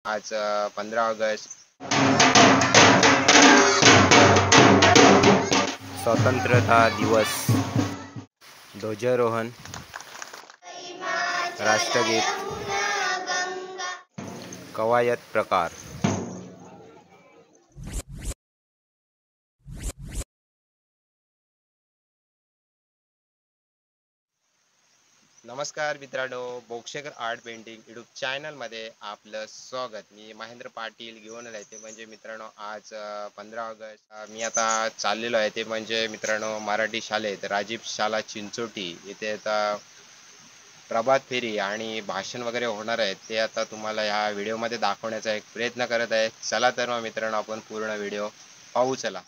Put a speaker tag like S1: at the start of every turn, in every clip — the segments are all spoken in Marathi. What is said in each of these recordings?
S1: आज 15 ऑगस्ट स्वतंत्रता दिवस, ध्वजारोहण, राष्ट्रगीत, कवायत प्रकार. नमस्कार मित्रांनो, बोक्षेकर आर्ट पेंटिंग यूट्यूब चॅनलमध्ये आपलं स्वागत. मी महेंद्र पाटील घेऊन आलो आहे. ते म्हणजे मित्रांनो आज 15 ऑगस्ट मी आता चाललेलो आहे. ते म्हणजे मित्रांनो मराठी शाळेत राजीव शाळा चिंचोटी इथे आता प्रभात फेरी आणि भाषण वगैरे होणार आहे. ते आता तुम्हाला ह्या व्हिडिओमध्ये दाखवण्याचा एक प्रयत्न करत आहे. चला तर मग मित्रांनो आपण पूर्ण व्हिडिओ पाहू. चला.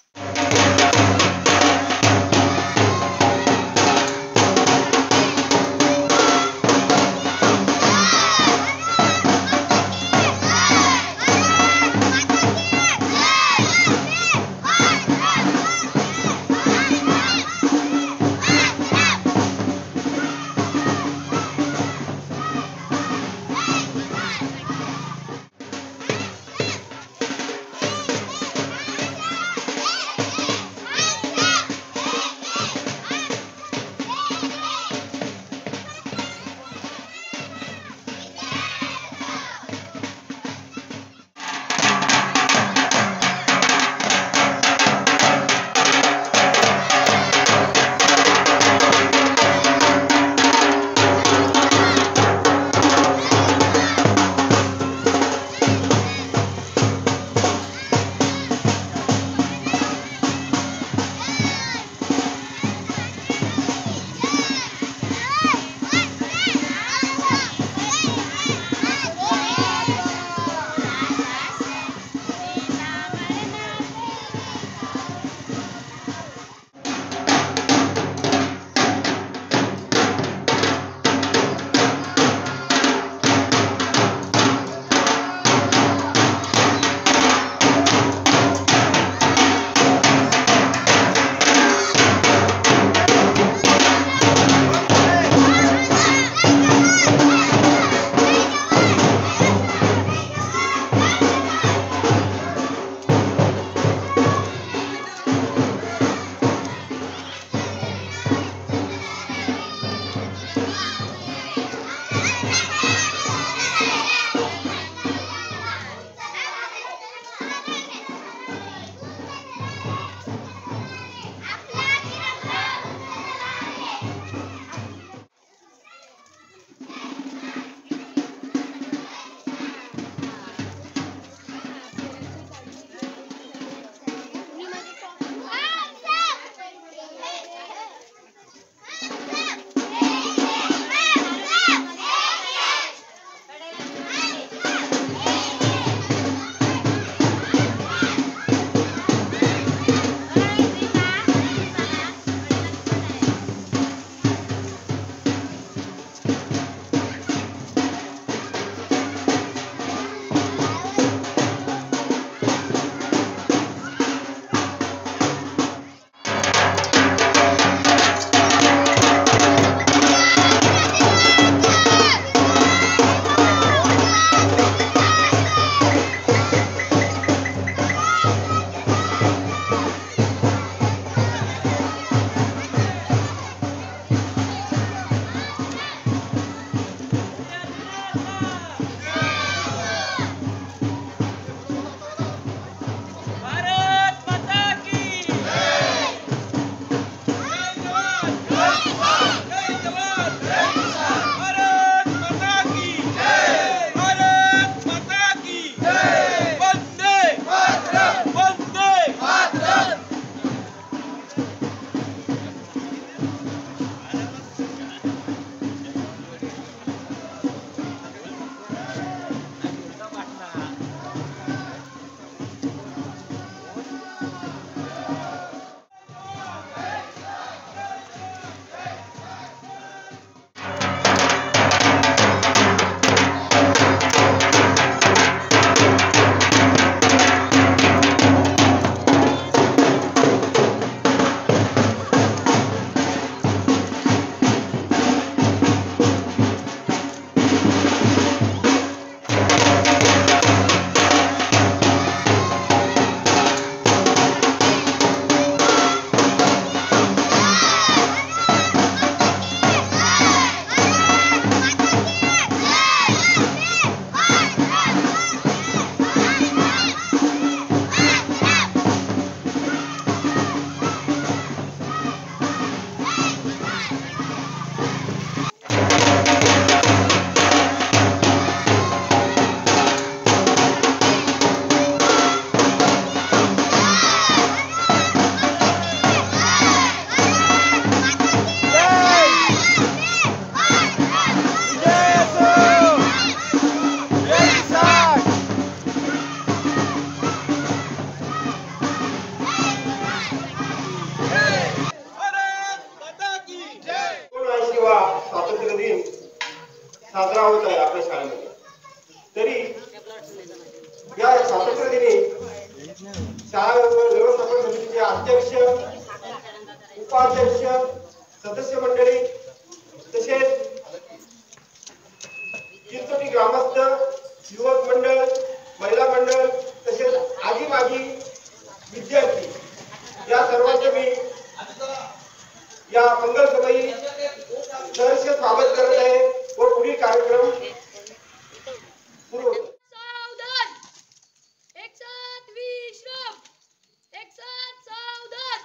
S2: या स्वातंत्र्य दिनी शाळा व्यवस्थापन समितीचे अध्यक्ष, उपाध्यक्ष, सदस्य मंडळी तसेच चिंचोटी ग्रामस्थ, युवक मंडळ, महिला मंडळ तसेच आजी माजी विद्यार्थी या सर्वांचे मी या मंगल सभेत सहर्ष स्वागत करत आहे व पुढील कार्यक्रम सुरू होतो.
S3: सावधान, एक साथ विश्राम, एक साथ सावधान.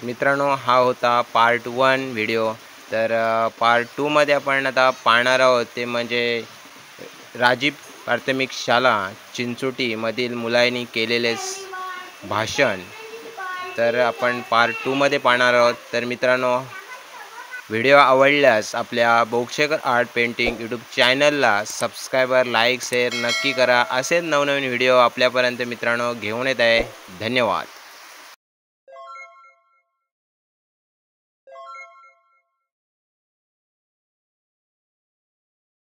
S1: मित्रांनो हा होता पार्ट 1 व्हिडिओ. तर पार्ट 2 मध्ये आपण आता पाहणार आहोत ते म्हणजे राजीव प्राथमिक शाळा चिंचोटी मधील मुलांनी केलेले भाषण. तर आपण पार्ट 2 मध्ये पाहणार आहोत. तर मित्रांनो व्हिडिओ आवडल्यास आपल्या बोक्षेकर आर्ट पेंटिंग यूट्यूब चॅनलला सबस्क्राईबर लाईक शेअर नक्की करा. असेच नवनवीन व्हिडिओ आपल्यापर्यंत मित्रांनो घेऊन येत आहे. धन्यवाद.